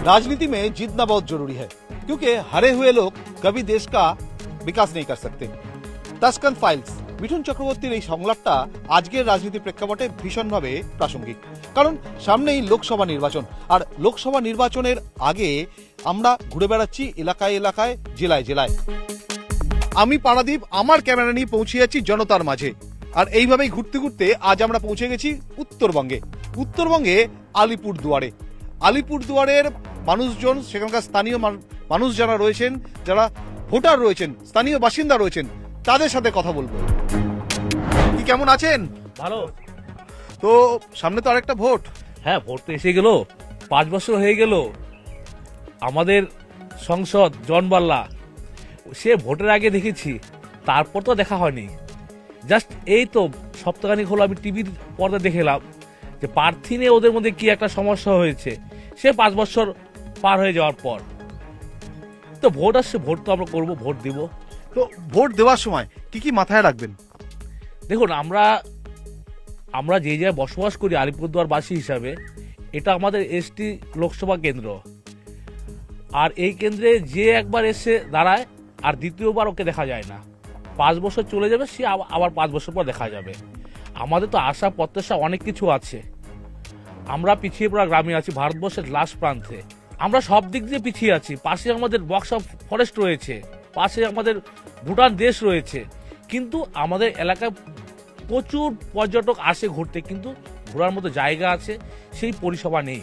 राजनीति में जीतना बहुत जरूरी है क्योंकि हारे हुए लोग कभी देश का विकास नहीं कर सकते। ताशकंद फाइल्स মিঠুন চক্রবর্তীর এই সংলাপটা আজকের রাজনীতির প্রেক্ষাপটে ভীষণভাবে প্রাসঙ্গিক, কারণ সামনেই লোকসভা নির্বাচন, আর লোকসভা নির্বাচনের আগে আমরা ঘুরে বেড়াচ্ছি এলাকায় এলাকায়, জেলায় জেলায়। আমি পারাদীপ আমার ক্যামেরা নিয়ে পৌঁছে যাচ্ছি জনতার মাঝে, আর এইভাবেই ঘুরতে ঘুরতে আজ আমরা পৌঁছে গেছি উত্তরবঙ্গে আলিপুরদুয়ারে। আলিপুরদুয়ারের মানুষজন, সেখানকার স্থানীয় মানুষ যারা রয়েছেন, যারা ভোটার রয়েছেন, স্থানীয় বাসিন্দা রয়েছেন, তাদের সাথে কথা বলবো। কি কেমন আছেন? ভালো। তো সামনে তো আরেকটা ভোট। হ্যাঁ, ভোট তো এসে গেল, 5 বছর হয়ে গেল। আমাদের সংসদ জন বাল্লা, সে ভোটের আগে দেখেছি, তারপর তো দেখা হয়নি। জাস্ট এই তো সপ্তাহখানিক হলো আমি টিভির পর্দা দেখলাম যে প্রার্থী নিয়ে ওদের মধ্যে কি একটা সমস্যা হয়েছে, সে 5 বছর পার হয়ে যাওয়ার পর। তো ভোট আসছে, ভোট তো আমরা করবো, ভোট দিব। তো ভোট দেওয়ার সময় কি কি মাথায় রাখবেন? দেখুন, আমরা যে জায়গায় বসবাস করি আলিপুরদুয়ারবাসী হিসাবে, এটা আমাদের এসটি লোকসভা কেন্দ্র। আর এই কেন্দ্রে যে একবার এসে দাঁড়ায় আর দ্বিতীয়বার ওকে দেখা যায় না। 5 বছর চলে যাবে, সে আবার 5 বছর পর দেখা যাবে। আমাদের তো আশা প্রত্যাশা অনেক কিছু আছে। আমরা পিছিয়ে পড়া গ্রামে আছি, ভারতবর্ষের লাস্ট প্রান্তে। আমরা সব দিক দিয়ে পিছিয়ে আছি। পাশে আমাদের বক্স অফ ফরেস্ট রয়েছে, পাশে আমাদের ভুটান দেশ রয়েছে, কিন্তু আমাদের এলাকায় প্রচুর পর্যটক আসে ঘুরতে, কিন্তু ঘোরার মতো জায়গা আছে, সেই পরিষেবা নেই।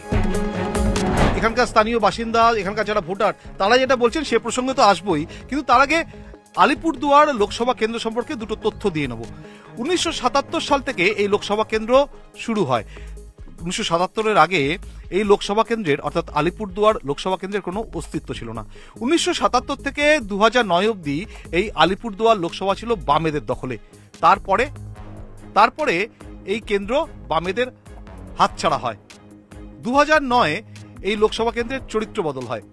এখানকার স্থানীয় বাসিন্দা, এখানকার যারা ভোটার, তারা যেটা বলছেন সে প্রসঙ্গে তো আসবোই, কিন্তু তার আগে আলিপুরদুয়ার লোকসভা কেন্দ্র সম্পর্কে দুটো তথ্য দিয়ে নেব। 1977 সাল থেকে এই লোকসভা কেন্দ্র শুরু হয়। 1977-এর আগে এই লোকসভা কেন্দ্রের, অর্থাৎ আলিপুরদুয়ার লোকসভা কেন্দ্রের কোনো অস্তিত্ব ছিল না। 1977 থেকে 2009 অবধি এই আলিপুরদুয়ার লোকসভা ছিল বামেদের দখলে। তারপরে এই কেন্দ্র বামেদের হাতছাড়া হয়। 2009 এই লোকসভা কেন্দ্রের চরিত্র বদল হয়।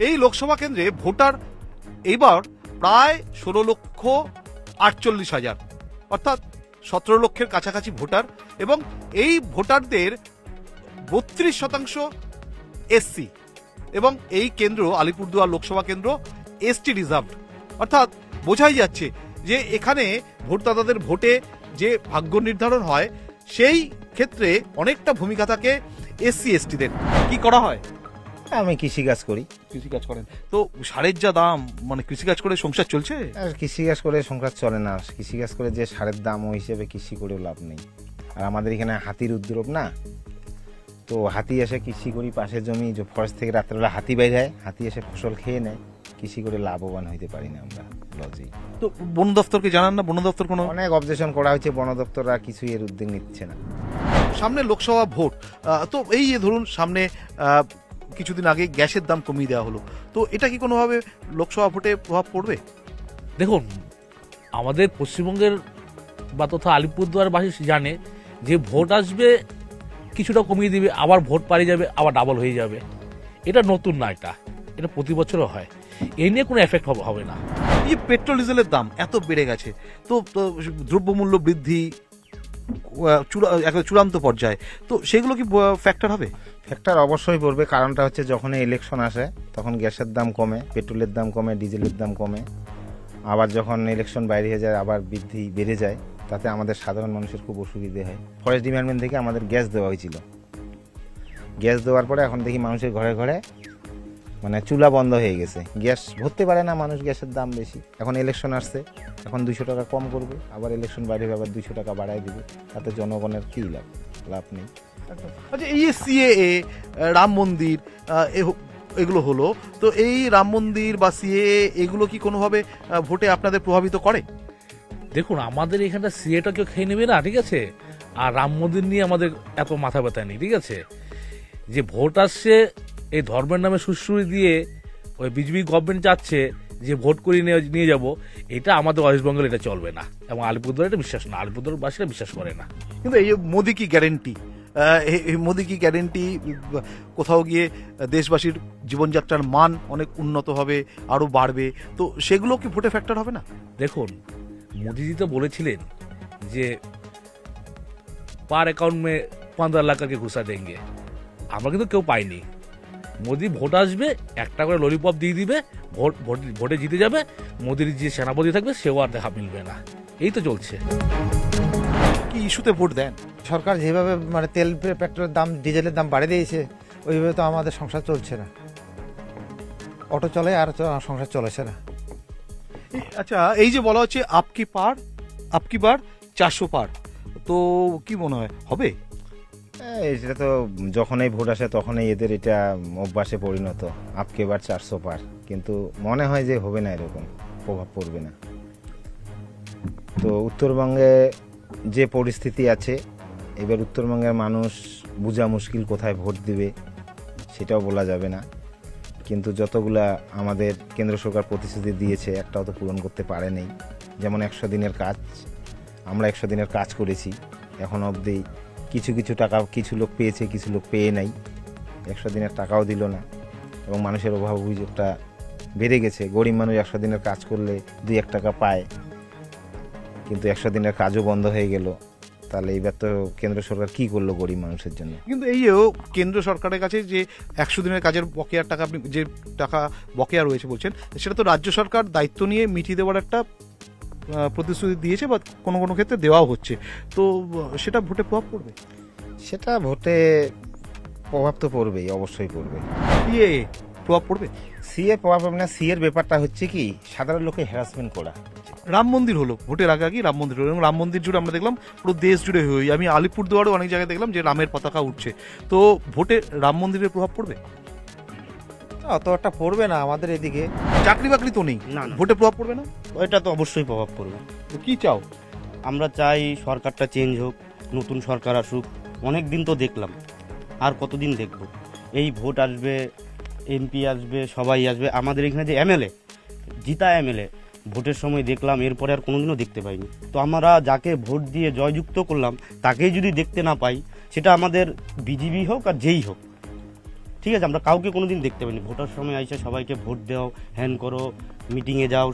এই লোকসভা কেন্দ্রে ভোটার এবার প্রায় 16,48,000, অর্থাৎ 17 লক্ষের কাছাকাছি ভোটার, এবং এই ভোটারদের 32% এসসি, এবং এই কেন্দ্র আলিপুরদুয়ার লোকসভা কেন্দ্র এসটি রিজার্ভড, অর্থাৎ বোঝাই যাচ্ছে যে এখানে ভোটদাতাদের ভোটে যে ভাগ্য নির্ধারণ হয় সেই ক্ষেত্রে অনেকটা ভূমিকা থাকে এসসি এসটিদের। কি করা হয়? আমি কৃষিকাজ করি। কৃষিকাজ করেন? তো সারের যা দাম, মানে কৃষিকাজ করে সংসার চলছে? কৃষিকাজ করে সংসার চলে না। কৃষিকাজ করে যে সারের দাম, ওই হিসেবে কৃষি করেও লাভ নেই। আর আমাদের এখানে হাতির উপদ্রব না, তো হাতি এসে কৃষি করি, পাশের জমি ফরেস্ট থেকে রাত্রেবেলা হাতি বাইরে হয়, হাতি এসে ফসল খেয়ে নেয়, কৃষি করে লাভবান হইতে পারি না আমরা লজেই। তো বন দপ্তরকে জানান না? বন দপ্তর কোনো? অনেক অবজেকশন করা হয়েছে, বন দপ্তররা কিছুই এর উদ্যোগ নিচ্ছে না। সামনে লোকসভা ভোট, তো এই যে ধরুন সামনে কিছুদিন আগে গ্যাসের দাম কমিয়ে দেওয়া হলো, তো এটা কি কোনোভাবে লোকসভা ভোটে প্রভাব পড়বে? দেখুন, আমাদের পশ্চিমবঙ্গের বা তথা আলিপুরদুয়ারবাসী জানে যে ভোট আসবে, কিছুটা কমিয়ে দিবে, আবার ভোট পালিয়ে যাবে, আবার ডাবল হয়ে যাবে। এটা নতুন না, এটা প্রতি বছরও হয়। এই নিয়ে কোনো এফেক্ট হবে না। এই পেট্রোল ডিজেলের দাম এত বেড়ে গেছে, তো দ্রব্যমূল্য বৃদ্ধি চূড়ান্ত পর্যায়ে, তো সেগুলো কি ফ্যাক্টর হবে? ফ্যাক্টর অবশ্যই পড়বে। কারণটা হচ্ছে যখন ইলেকশন আসে তখন গ্যাসের দাম কমে, পেট্রোলের দাম কমে, ডিজেলের দাম কমে। আবার যখন ইলেকশন বাইরে হয়ে যায় আবার বেড়ে যায়, তাতে আমাদের সাধারণ মানুষের খুব অসুবিধে হয়। ফরেস্ট ডিপার্টমেন্ট থেকে আমাদের গ্যাস দেওয়া হয়েছিল। গ্যাস দেওয়ার পরে এখন দেখি মানুষের ঘরে ঘরে মানে চুলা বন্ধ হয়ে গেছে, গ্যাস ভরতে পারে না মানুষ, গ্যাসের দাম বেশি। এখন ইলেকশন আসছে, এখন 200 টাকা কম করবে, আবার ইলেকশন বাইরে হবে আবার 200 টাকা বাড়ায় দিবে, তাতে জনগণের কী লাভ নেই। আচ্ছা, এই সিএএ, রাম মন্দির, এগুলো হলো, তো এই রাম মন্দির বা সিএএ এগুলো কি কোনোভাবে ভোটে আপনাদের প্রভাবিত করে? দেখুন, আমাদের এখানটা সিএটা কেউ খেয়ে নেবে না, ঠিক আছে? আর রাম মন্দির নিয়ে আমাদের এত মাথা ব্যথা নেই, ঠিক আছে? যে ভোট আসছে, এই ধর্মের নামে সুশ্রুতি দিয়ে ওই বিজেপি গভর্নমেন্ট চাচ্ছে যে ভোট করিয়ে নিয়ে যাব, এটা আমাদের ওয়েস্ট বেঙ্গল এটা চলবে না, এবং আলিপুরদুয়ার এটা বিশ্বাস না, আলিপুরদুয়ারবাসীরা বিশ্বাস করে না। কিন্তু এই মোদি কি গ্যারেন্টি, কোথাও গিয়ে দেশবাসীর জীবনযাত্রার মান অনেক উন্নত হবে, আরো বাড়বে, তো সেগুলো কি ভোটে ফ্যাক্টর হবে না? দেখুন, মোদিজি তো বলেছিলেন যে পার অ্যাকাউন্ট মে 15 লাখ কে ঘুষা দেंगे, আমরা কিন্তু কেউ পাইনি। মোদি ভোট আসবে, একটা করে ললিপপ দিয়ে দিবে, ভোটে জিতে যাবে, মোদির যে সেনাপতি থাকবে সেও আর দেখা মিলবে না। এই তো চলছে। কি ইস্যুতে ভোট দেন? সরকার যেভাবে মানে তেল পেট্রোলের দাম ডিজেলের দাম বাড়িয়ে দিয়েছে, ওইভাবে তো আমাদের সংসার চলছে না। অটো চলে আর সংসার চলেছে না। আচ্ছা, এই যে বলা হচ্ছে আপকি বার 400 পার, তো কি মনে হয় হবে? এটা তো যখনই ভোট আসে তখনই এদের এটা অভ্যাসে পরিণত, আপকে বার 400 পার, কিন্তু মনে হয় যে হবে না, এরকম প্রভাব পড়বে না। তো উত্তরবঙ্গে যে পরিস্থিতি আছে, এবার উত্তরবঙ্গের মানুষ বোঝা মুশকিল কোথায় ভোট দিবে সেটাও বলা যাবে না। কিন্তু যতগুলা আমাদের কেন্দ্র সরকার প্রতিশ্রুতি দিয়েছে একটাও তো পূরণ করতে পারেনি। যেমন 100 দিনের কাজ, আমরা 100 দিনের কাজ করেছি, এখন অবধি কিছু কিছু টাকা কিছু লোক পেয়েছে, কিছু লোক পেয়ে নাই। 100 দিনের টাকাও দিল না এবং মানুষের অভাব অভিযোগটা বেড়ে গেছে। গরিব মানুষ 100 দিনের কাজ করলে 2-1 টাকা পায়, কিন্তু 100 দিনের কাজও বন্ধ হয়ে গেল। তাহলে এইবার তো কেন্দ্র সরকার কি করলো গরিব মানুষের জন্য? কিন্তু এই কেন্দ্র সরকারের কাছে যে 100 দিনের কাজের বকেয়ার টাকা, আপনি যে টাকা বকেয়া রয়েছে বলছেন, সেটা তো রাজ্য সরকার দায়িত্ব নিয়ে মিটিয়ে দেওয়ার একটা প্রতিশ্রুতি দিয়েছে, বা কোনো কোনো ক্ষেত্রে দেওয়াও হচ্ছে। তো সেটা ভোটে প্রভাব পড়বে? সেটা ভোটে প্রভাব তো পড়বেই, অবশ্যই পড়বে। ইয়ে প্রভাব পড়বে? সিএ প্রভাব পড়বে না। সিএর ব্যাপারটা হচ্ছে কি, সাধারণ লোকে হ্যারাসমেন্ট করা। রাম মন্দির হলো, ভোটের আগে রাম মন্দির হলো, এবং রাম মন্দির জুড়ে আমরা দেখলাম পুরো দেশ জুড়ে হয়ে, আমি আলিপুরদুয়ারও অনেক জায়গায় দেখলাম যে রামের পতাকা উঠছে। তো ভোটে রাম মন্দিরের প্রভাব পড়বে? অত একটা পড়বে না আমাদের এদিকে। চাকরি বাকরি তো নেই, না। ভোটে প্রভাব পড়বে না? ওইটা তো অবশ্যই প্রভাব পড়বে। তো কি চাও? আমরা চাই সরকারটা চেঞ্জ হোক, নতুন সরকার আসুক। অনেক দিন তো দেখলাম, আর কতদিন দেখব? এই ভোট আসবে, এমপি আসবে, সবাই আসবে। আমাদের এখানে যে এমএলএ, জিতা এমএলএ, ভোটের সময় দেখলাম, এরপরে আর কোনোদিনও দেখতে পাইনি। তো আমরা যাকে ভোট দিয়ে জয়যুক্ত করলাম তাকেই যদি দেখতে না পাই, সেটা আমাদের বিজেপি হোক আর যেই হোক, ঠিক আছে, আমরা কাউকে কোনোদিন দেখতে পাইনি। ভোটার সময় আইসে সবাইকে ভোট দাও, হ্যান করো, মিটিংয়ে যাও,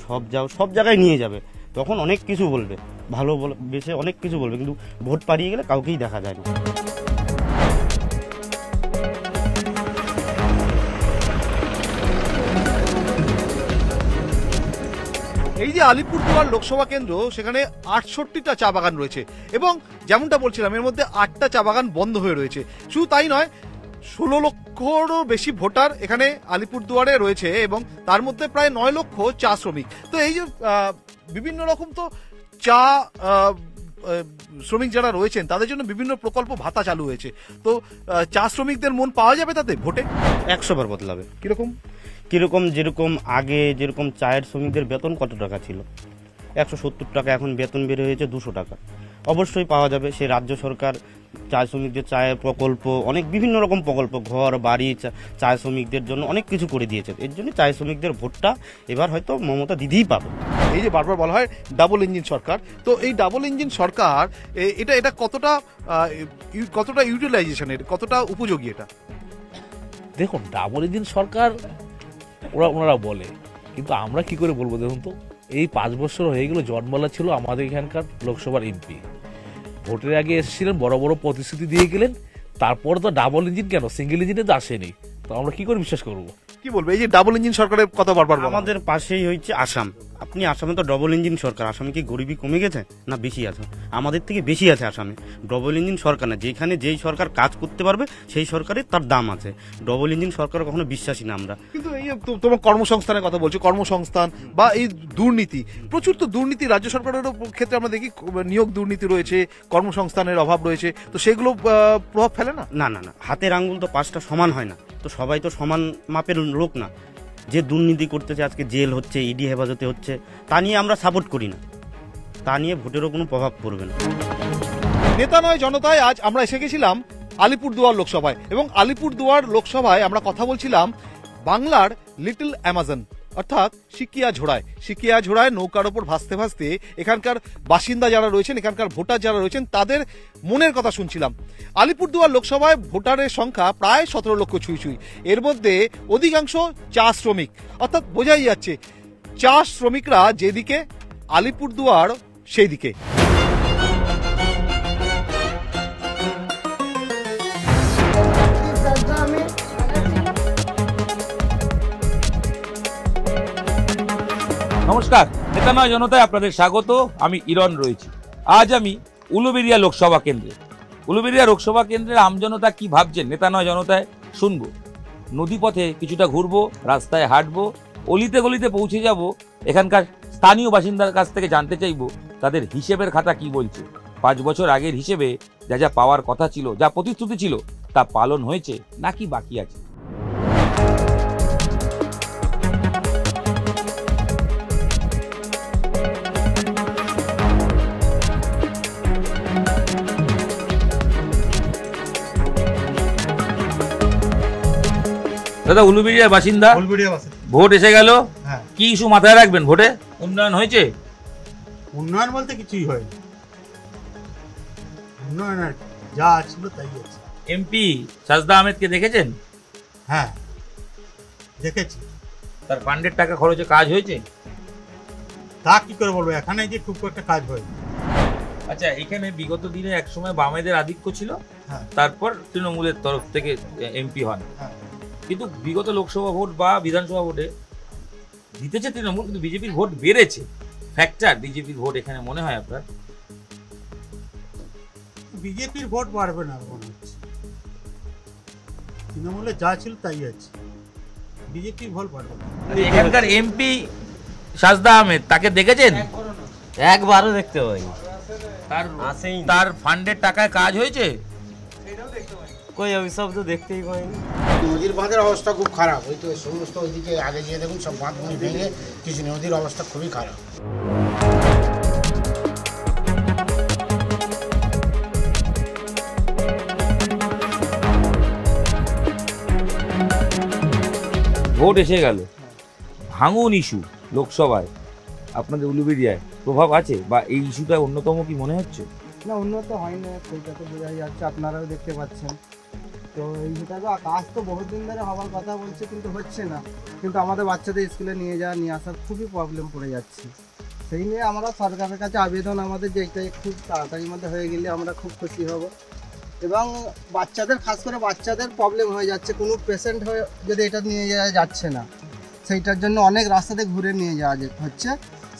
সব জায়গায় নিয়ে যাবে। তখন অনেক কিছু বলবে, ভালো বেশে অনেক কিছু বলবে, কিন্তু ভোট পাড়িয়ে গেলে কাউকেই দেখা যায় না। এই যে আলিপুরদুয়ার লোকসভা কেন্দ্র, সেখানে 68টা চা বাগান রয়েছে, এবং যেমনটা বলছিলাম এর মধ্যে 8টা চা বাগান বন্ধ হয়ে রয়েছে। শুধু তাই নয়, 16 লক্ষরও বেশি ভোটার এখানে আলিপুরদুয়ারে রয়েছে, এবং তার মধ্যে প্রায় 9 লক্ষ চা শ্রমিক। তো এই যে বিভিন্ন রকম তো চা শ্রমিক যারা রয়েছেন তাদের জন্য বিভিন্ন প্রকল্প ভাতা চালু হয়েছে। তো চা শ্রমিকদের মন পাওয়া যাবে তাতে ভোটে? 100 বার বদলাবে। কিরকম? যেরকম আগে যেরকম চায়ের শ্রমিকদের বেতন কত টাকা ছিল, 170 টাকা, এখন বেতন বেড়ে হয়েছে 200 টাকা। অবশ্যই পাওয়া যাবে। সে রাজ্য সরকার চা শ্রমিকদের চায়ের প্রকল্প, অনেক বিভিন্ন রকম প্রকল্প, ঘর বাড়ি, চা শ্রমিকদের জন্য অনেক কিছু করে দিয়েছে। এর জন্য চা শ্রমিকদের ভোটটা এবার হয়তো মমতা দিদিই পাবে। এই যে বারবার বলা হয় ডাবল ইঞ্জিন সরকার, তো এই ডাবল ইঞ্জিন সরকার এটা কতটা ইউটিলাইজেশনের, কতটা উপযোগী এটা? দেখুন, ডাবল ইঞ্জিন সরকার ওনারা বলে, কিন্তু আমরা কি করে বলবো? দেখুন তো, এই 5 বছর হয়ে গেল জন্মালা ছিল আমাদের এখানকার লোকসভার এমপি, ভোটের আগে এসেছিলেন, বড় বড় প্রতিশ্রুতি দিয়ে গেলেন, তারপর তো ডাবল ইঞ্জিন কেন, সিঙ্গেল ইঞ্জিনে তো আসেনি। তো আমরা কি করে বিশ্বাস করবো? কি বলবো, এই যে ডাবল ইঞ্জিন সরকারের কথা বারবার বলা হয়। আমাদের পাশেই হচ্ছে আসাম। আপনি আসামে তো ডবল ইঞ্জিন সরকার, আসামে কি গরিবী কমে গেছে না বেশি আছে? আমাদের থেকে বেশি আছে আসামে। ডবল ইঞ্জিন সরকার না, যেখানে যেই সরকার কাজ করতে পারবে সেই সরকারের তার দাম আছে। ডবল ইঞ্জিন সরকার কখনো বিশ্বাসী না আমরা। কিন্তু এই তোমার কর্মসংস্থানের কথা বলছো, কর্মসংস্থান বা এই দুর্নীতি, প্রচুর তো দুর্নীতি রাজ্য সরকারের ক্ষেত্রে আমরা দেখি, নিয়োগ দুর্নীতি রয়েছে, কর্মসংস্থানের অভাব রয়েছে, তো সেগুলো প্রভাব ফেলে না? না না না, হাতের আঙ্গুল তো 5টা সমান হয় না, তো সবাই তো সমান মাপের লোক না। যে দুর্নীতি করতেছে, আজকে জেল হচ্ছে, ইডি হেফাজতে হচ্ছে, তা নিয়ে আমরা সাপোর্ট করি না, তা নিয়ে ভোটেরও কোনো প্রভাব পড়বে না। নেতা নয় জনতায় আজ আমরা এসে গেছিলাম আলিপুরদুয়ার লোকসভায়, এবং আলিপুরদুয়ার লোকসভায় আমরা কথা বলছিলাম বাংলার লিটল অ্যামাজন অর্থাৎ সিকিয়া ঝোড়ায় নৌকার ওপর ভাসতে ভাসতে এখানকার বাসিন্দা যারা রয়েছেন, এখানকার ভোটার যারা রয়েছেন, তাদের মনের কথা শুনছিলাম। আলিপুরদুয়ার লোকসভায় ভোটারের সংখ্যা প্রায় 17 লক্ষ ছুঁই। এর মধ্যে অধিকাংশ চা শ্রমিক, অর্থাৎ বোঝাই যাচ্ছে চা শ্রমিকরা যেদিকে, আলিপুরদুয়ার সেই দিকে। নমস্কার, নেতা নয় জনতায় আপনাদের স্বাগত। আমি ইরন রয়েছি। আজ আমি উলুবেড়িয়া লোকসভা কেন্দ্রে, উলুবেড়িয়া লোকসভা কেন্দ্রের আমজনতা কি ভাবছেন নেতা নয় জনতায় শুনবো। নদীপথে কিছুটা ঘুরবো, রাস্তায় হাঁটবো, অলিতে গলিতে পৌঁছে যাব, এখানকার স্থানীয় বাসিন্দার কাছ থেকে জানতে চাইবো তাদের হিসেবের খাতা কি বলছে। 5 বছর আগের হিসেবে যা যা পাওয়ার কথা ছিল, যা প্রতিশ্রুতি ছিল, তা পালন হয়েছে নাকি বাকি আছে। দাদা উলুবেড়িয়ার বাসিন্দা, ভোট এসে গেল, হ্যাঁ। কি ইস্যু মাথায় রাখবেন ভোটে? উন্নয়ন হয়েছে? উন্নয়ন বলতে কিছুই হয়নি। উন্নয়ন আর কি, যা ছিল তাই আছে। এমপি সাজদা আহমেদকে দেখেছেন? হ্যাঁ, দেখেছি। তার ফান্ডের টাকা খরচে কাজ হয়েছে? তা কি করে বলবো, এখানে যে খুব একটা কাজ হয়নি। আচ্ছা, এখানে বিগত দিনে একসময় বামেদের আধিক্য ছিল, হ্যাঁ। তারপর তৃণমূলের তরফ থেকে এমপি হন, হ্যাঁ। কিন্তু বিগত লোকসভা ভোট বা বিধানসভা ভোটে জিতেছে তৃণমূল, কিন্তু বিজেপির ভোট বেড়েছে। ফ্যাক্টর বিজেপির ভোট এখানে মনে হয় আপনার? বিজেপির ভোট বাড়বে না মনে হচ্ছে। তৃণমূলে যা ছিল তাই আছে, বিজেপির ভোট বাড়বে না। এখানকার এমপি সাজদা আহমেদ, তাকে দেখেছেন? একবারও দেখতে পাইনি, তার আসেই না। তার ফান্ডের টাকায় কাজ হয়েছে? কই অভিশাপ তো দেখতেই পাইনি। নদীর বাঁধের অবস্থা খুব খারাপ। ওই তো সমস্ত ওইদিকে আগে গিয়ে দেখুন সব বাঁধগুলি ভেঙে কিছু নদীর অবস্থা খুবই খারাপ। ভোট এসে গেল, ভাঙন ইস্যু লোকসভায় আপনাদের উলুবেড়িয়ায় প্রভাব আছে, বা এই ইস্যুটা অন্যতম কি মনে হচ্ছে? না, উন্নত হয় না, সেইটা তো বোঝাই যাচ্ছে, আপনারাও দেখতে পাচ্ছেন। তো এইটা তো কাজ তো বহুত দিন ধরে হওয়ার কথা বলছে, কিন্তু হচ্ছে না। কিন্তু আমাদের বাচ্চাদের স্কুলে নিয়ে যাওয়া নিয়ে আসার খুবই প্রবলেম পড়ে যাচ্ছে। সেই নিয়ে আমরা সরকারের কাছে আবেদন আমাদের যে এটা খুব তাড়াতাড়ির মধ্যে হয়ে গেলে আমরা খুব খুশি হব। এবং বাচ্চাদের, খাস করে বাচ্চাদের প্রবলেম হয়ে যাচ্ছে, কোনো পেশেন্ট হয়ে যদি এটা নিয়ে যাওয়া যাচ্ছে না, সেইটার জন্য অনেক রাস্তাতে ঘুরে নিয়ে যাওয়া হচ্ছে।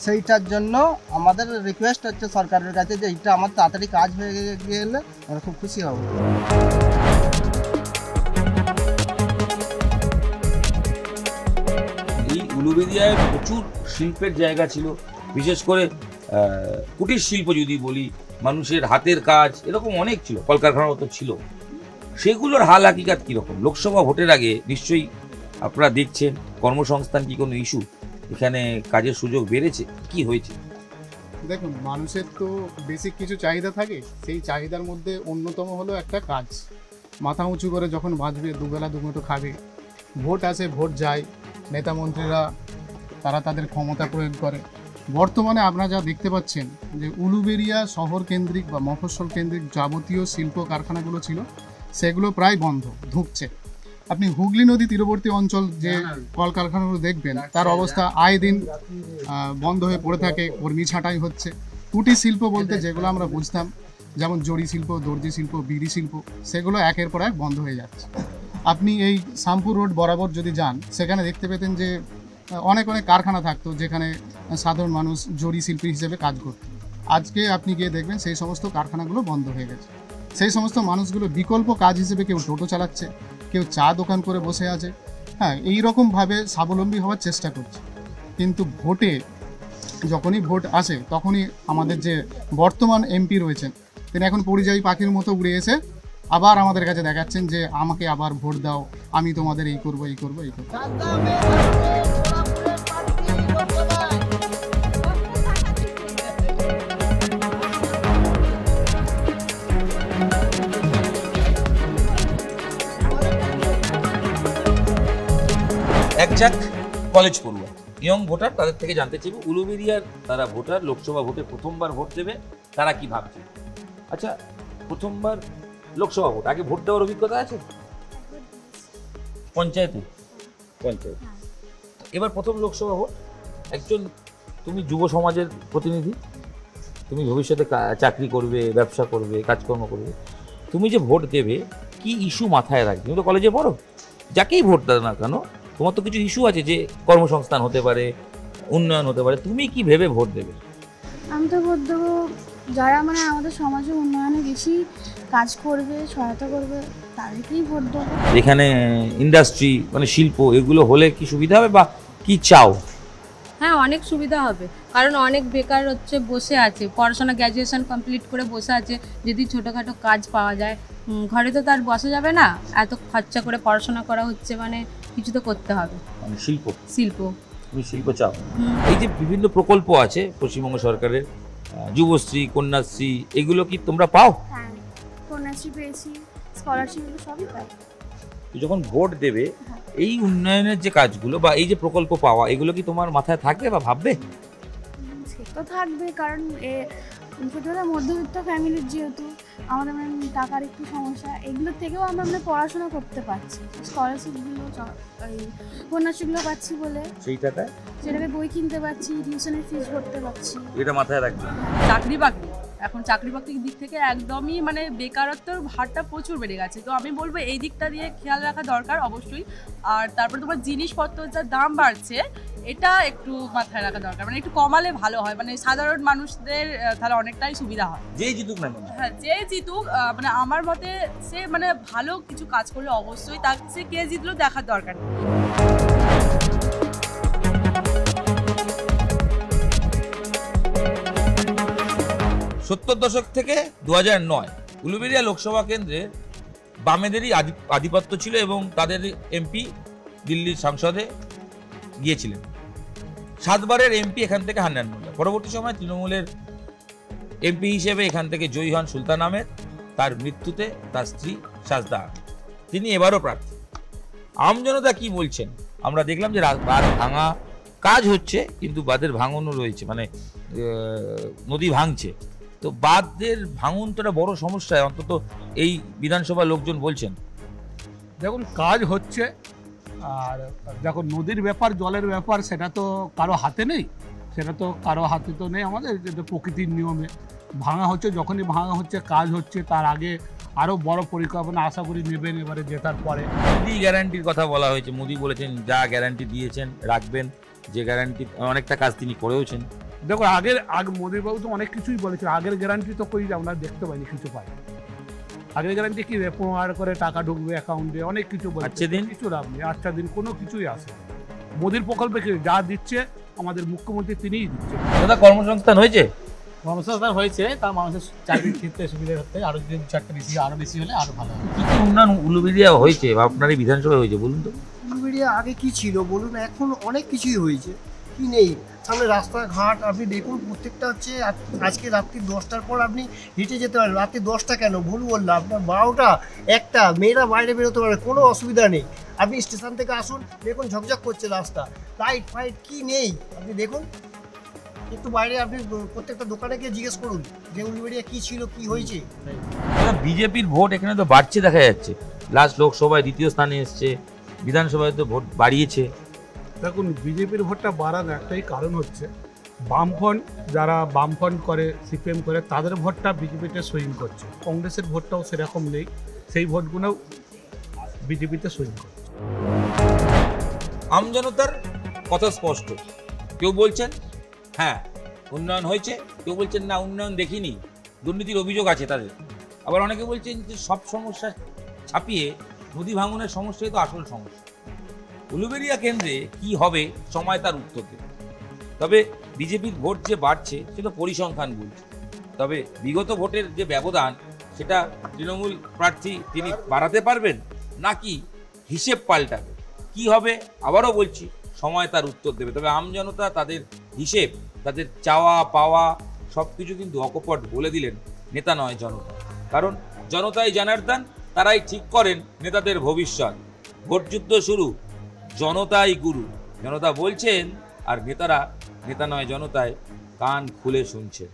সেইটার জন্য আমাদের রিকোয়েস্ট হচ্ছে সরকারের কাছে যে এইটা আমার তাড়াতাড়ি কাজ হয়ে গেলে আমরা খুব খুশি হব। এই উলুবেড়িয়ায় প্রচুর শিল্পের জায়গা ছিল, বিশেষ করে কুটির শিল্প যদি বলি, মানুষের হাতের কাজ, এরকম অনেক ছিল, কলকারখানার মতো ছিল। সেগুলোর হাল হাকিকাত কীরকম? লোকসভা ভোটের আগে নিশ্চয়ই আপনারা দেখছেন কর্মসংস্থান কি কোনো ইস্যু, এখানে কাজের সুযোগ বেড়েছে, কি হয়েছে? দেখুন, মানুষের তো বেসিক কিছু চাহিদা থাকে, সেই চাহিদার মধ্যে অন্যতম হলো একটা কাজ। মাথা উঁচু করে যখন বাঁচবে, দুবেলা দুমুঠো খাবে, ভোট আসে ভোট যায়, নেতা মন্ত্রীরা তারা তাদের ক্ষমতা প্রয়োগ করে। বর্তমানে আপনারা যা দেখতে পাচ্ছেন যে উলুবেড়িয়া শহর কেন্দ্রিক বা মফস্বল কেন্দ্রিক যাবতীয় শিল্প কারখানাগুলো ছিল, সেগুলো প্রায় বন্ধ, ধুঁকছে। আপনি হুগলি নদী তীরবর্তী অঞ্চল যে কলকারখানাগুলো দেখবেন, তার অবস্থা আয় দিন বন্ধ হয়ে পড়ে থাকে, কর্মী ছাঁটাই হচ্ছে। কুটির শিল্প বলতে যেগুলো আমরা বুঝতাম, যেমন জড়ি শিল্প, দর্জি শিল্প, বিড়ি শিল্প, সেগুলো একের পর এক বন্ধ হয়ে যাচ্ছে। আপনি এই শামপুর রোড বরাবর যদি যান, সেখানে দেখতে পেতেন যে অনেক অনেক কারখানা থাকতো, যেখানে সাধারণ মানুষ জড়ি শিল্পী হিসেবে কাজ করত। আজকে আপনি গিয়ে দেখবেন সেই সমস্ত কারখানাগুলো বন্ধ হয়ে গেছে। সেই সমস্ত মানুষগুলো বিকল্প কাজ হিসেবে কেউ টোটো চালাচ্ছে, কেউ চা দোকান করে বসে আছে, হ্যাঁ, এইরকমভাবে স্বাবলম্বী হওয়ার চেষ্টা করছে। কিন্তু ভোটে যখনই ভোট আসে, তখনই আমাদের যে বর্তমান এমপি রয়েছেন, তিনি এখন পরিযায়ী পাখির মতো উড়ে এসে আবার আমাদের কাছে দেখাচ্ছেন যে আমাকে আবার ভোট দাও, আমি তোমাদের এই করবো, এই করবো, এই করবো। একজাক কলেজ পড়ুয়া ইয়ং ভোটার, তাদের থেকে জানতে চাইব উলুবেড়িয়ার তারা ভোটার, লোকসভা ভোটে প্রথমবার ভোট দেবে, তারা কি ভাবছে। আচ্ছা, প্রথমবার লোকসভা ভোট, আগে ভোট দেওয়ার অভিজ্ঞতা আছে? পঞ্চায়েতে? পঞ্চায়েত। এবার প্রথম লোকসভা ভোট, একজন, তুমি যুব সমাজের প্রতিনিধি, তুমি ভবিষ্যতে চাকরি করবে, ব্যবসা করবে, কাজকর্ম করবে, তুমি যে ভোট দেবে, কি ইস্যু মাথায় রাখবে? তুমি তো কলেজে পড়ো, যাকেই ভোট দাও না কেন, তোমার তো কিছু ইস্যু আছে, যে কর্মসংস্থান হতে পারে, উন্নয়ন হতে পারে, তুমি কি ভেবে ভোট দেবে? আমি তো ভোট দেবো যারা মানে আমাদের সমাজে উন্নয়নে বেশি কাজ করবে, সহায়তা করবে, তাদেরকেই ভোট দেবো। এখানে ইন্ডাস্ট্রি মানে শিল্প এগুলো হলে কি সুবিধা হবে বা কি চাও? হ্যাঁ, অনেক সুবিধা হবে, কারণ অনেক বেকার হচ্ছে বসে আছে, পড়াশোনা গ্র্যাজুয়েশন কমপ্লিট করে বসে আছে। যদি ছোটোখাটো কাজ পাওয়া যায়, ঘরে তো তার বসা যাবে না, এত খরচা করে পড়াশোনা করা হচ্ছে, মানে কিছু তো করতে হবে। মানে শিল্প শিল্প তুমি শিল্প চাও। এই যে বিভিন্ন প্রকল্প আছে পশ্চিমবঙ্গ সরকারের, যুবশ্রী, কন্যাশ্রী, এগুলো কি তোমরা পাও? হ্যাঁ, কন্যাশ্রী পেয়েছি, স্কলারশিপ সবই পাই। যখন ভোট দেবে এই উন্নয়নের যে কাজগুলো বা এই যে প্রকল্প পাওয়া, এগুলো কি তোমার মাথায় থাকবে বা ভাববে? সে তো থাকবে, কারণ ছোটবেলা মধ্যবিত্ত ফ্যামিলির যেহেতু আমাদের মানে টাকার একটু সমস্যা, এগুলোর থেকেও আমরা মানে পড়াশোনা করতে পারছি। স্কলারশিপগুলো, কন্যাশ্রীগুলো পাচ্ছি বলে সেটাকে বই কিনতে পারছি, টিউশনের ফিস ভরতে পারছি। এটা মাথায় রাখবে। চাকরি বাকরি, এখন চাকরি বাকরির দিক থেকে একদমই মানে বেকারত্বের হারটা প্রচুর বেড়ে গেছে। তো আমি বলবো এই দিকটা দিয়ে খেয়াল রাখা দরকার অবশ্যই। আর তারপরে তোমার জিনিসপত্র যা দাম বাড়ছে, এটা একটু মাথায় রাখা দরকার, মানে একটু কমালে ভালো হয়, মানে সাধারণ মানুষদের তাহলে অনেকটাই সুবিধা হয়। যেই জিতুক না, হ্যাঁ, যে জিতুক, মানে আমার মতে সে মানে ভালো কিছু কাজ করলে অবশ্যই তাকে সে কে জিতলো দেখার দরকার নেই। 70 দশক থেকে 2009 উলুবেড়িয়া লোকসভা কেন্দ্রে বামেদেরই আধিপত্য ছিল এবং তাদের এমপি দিল্লির সংসদে গিয়েছিলেন। 7 বারের এমপি এখান থেকে হান্নান মোল্লা। পরবর্তী সময় তৃণমূলের এমপি হিসেবে এখান থেকে জয়ী হন সুলতান আহমেদ। তার মৃত্যুতে তার স্ত্রী সাজদা, তিনি এবারও প্রার্থী। আমজনতা কি বলছেন আমরা দেখলাম যে বাঁধ ভাঙা কাজ হচ্ছে, কিন্তু বাঁধের ভাঙনও রয়েছে, মানে নদী ভাঙছে। তো বাঁধের ভাঙন তো একটা বড় সমস্যা, অন্তত এই বিধানসভা লোকজন বলছেন। দেখুন, কাজ হচ্ছে, আর দেখো নদীর ব্যাপার, জলের ব্যাপার, সেটা তো কারো হাতে নেই, সেটা তো কারো হাতে তো নেই আমাদের, যেটা প্রকৃতির নিয়মে ভাঙা হচ্ছে। যখনই ভাঙা হচ্ছে, কাজ হচ্ছে, তার আগে আরও বড় পরিকল্পনা আশা করি নেবেন এবারে জেতার পরে। মোদি গ্যারান্টির কথা বলা হয়েছে, মোদি বলেছেন যা গ্যারান্টি দিয়েছেন রাখবেন, যে গ্যারান্টি অনেকটা কাজ তিনি করেওছেন। দেখো, মোদিবাবু তো অনেক কিছুই বলেছেন, আগের গ্যারান্টি তো কই আমরা দেখতে পাইনি, কিছু পাই। আগের গ্যারান্টি কি রেপোয়ার করে টাকা ঢুকবে অ্যাকাউন্টে, অনেক কিছু বলছে, কিছু লাভ নেই। আচ্ছা দিন কোনো কিছুই আসে। মোদির প্রকল্পে কি যা দিচ্ছে আমাদের মুখ্যমন্ত্রী তিনিই দিচ্ছে। দাদা, কর্মসংস্থান হয়েছে? কর্মসংস্থান হয়েছে, তার মানুষের চাকরির ক্ষেত্রে সুবিধা হচ্ছে, আরো যদি 2-4টা বেশি আরো বেশি হলে আরো ভালো হবে। কি কি উন্নয়ন উলুবেড়িয়া হয়েছে বা আপনার এই বিধানসভায় হয়েছে বলুন তো? উলুবেড়িয়া আগে কি ছিল বলুন, এখন অনেক কিছুই হয়েছে। কি নেই, সামনে রাস্তাঘাট আপনি দেখুন, প্রত্যেকটা হচ্ছে। আজকে রাত্রি 10টার পর আপনি হেঁটে যেতে পারেন। রাত্রি 10টা কেন, ভুল বললাম, আপনার 12টা 1টা, মেয়েরা বাইরে বেরোতে পারে, কোনো অসুবিধা নেই। আপনি স্টেশন থেকে আসুন, দেখুন ঝকঝক করছে রাস্তা, লাইট ফাইট কি নেই আপনি দেখুন। একটু বাইরে আপনি প্রত্যেকটা দোকানে গিয়ে জিজ্ঞেস করুন যে উলুবেড়িয়া কি ছিল, কি হয়েছে। বিজেপির ভোট এখানে তো বাড়ছে দেখা যাচ্ছে, লাস্ট লোকসভায় 2য় স্থানে এসছে, বিধানসভায় তো ভোট বাড়িয়েছে। দেখুন, বিজেপির ভোটটা বাড়ার একটাই কারণ হচ্ছে বামফ্রন্ট, যারা বামফ্রন্ট করে, সিপিএম করে, তাদের ভোটটা বিজেপিতে সুইং করছে। কংগ্রেসের ভোটটাও সেরকম নেই, সেই ভোটগুলোও বিজেপিতে সুইং করছে। আমজনতার কথা স্পষ্ট, কেউ বলছেন হ্যাঁ উন্নয়ন হয়েছে, কেউ বলছেন না উন্নয়ন দেখিনি, দুর্নীতির অভিযোগ আছে তাদের। আবার অনেকে বলছেন যে সব সমস্যা ছাপিয়ে নদী ভাঙনের সমস্যাই তো আসল সমস্যা। উলুবেড়িয়া কেন্দ্রে কি হবে সময় তার উত্তর দেবে। তবে বিজেপির ভোট যে বাড়ছে সেটা পরিসংখ্যান বলছে, তবে বিগত ভোটের যে ব্যবধান সেটা তৃণমূল প্রার্থী তিনি বাড়াতে পারবেন নাকি হিসেব পাল্টাবে, কি হবে আবারও বলছি সময় তার উত্তর দেবে। তবে আমজনতা তাদের হিসেব, তাদের চাওয়া পাওয়া সব কিছু কিন্তু অকপট বলে দিলেন, নেতা নয় জনতা। কারণ জনতাই জনার্দন, তারাই ঠিক করেন নেতাদের ভবিষ্যৎ। ভোটযুদ্ধ শুরু, জনতাই গুরু। জনতা বলছেন আর নেতারা নেতা নয় জনতায় কান খুলে শুনছেন।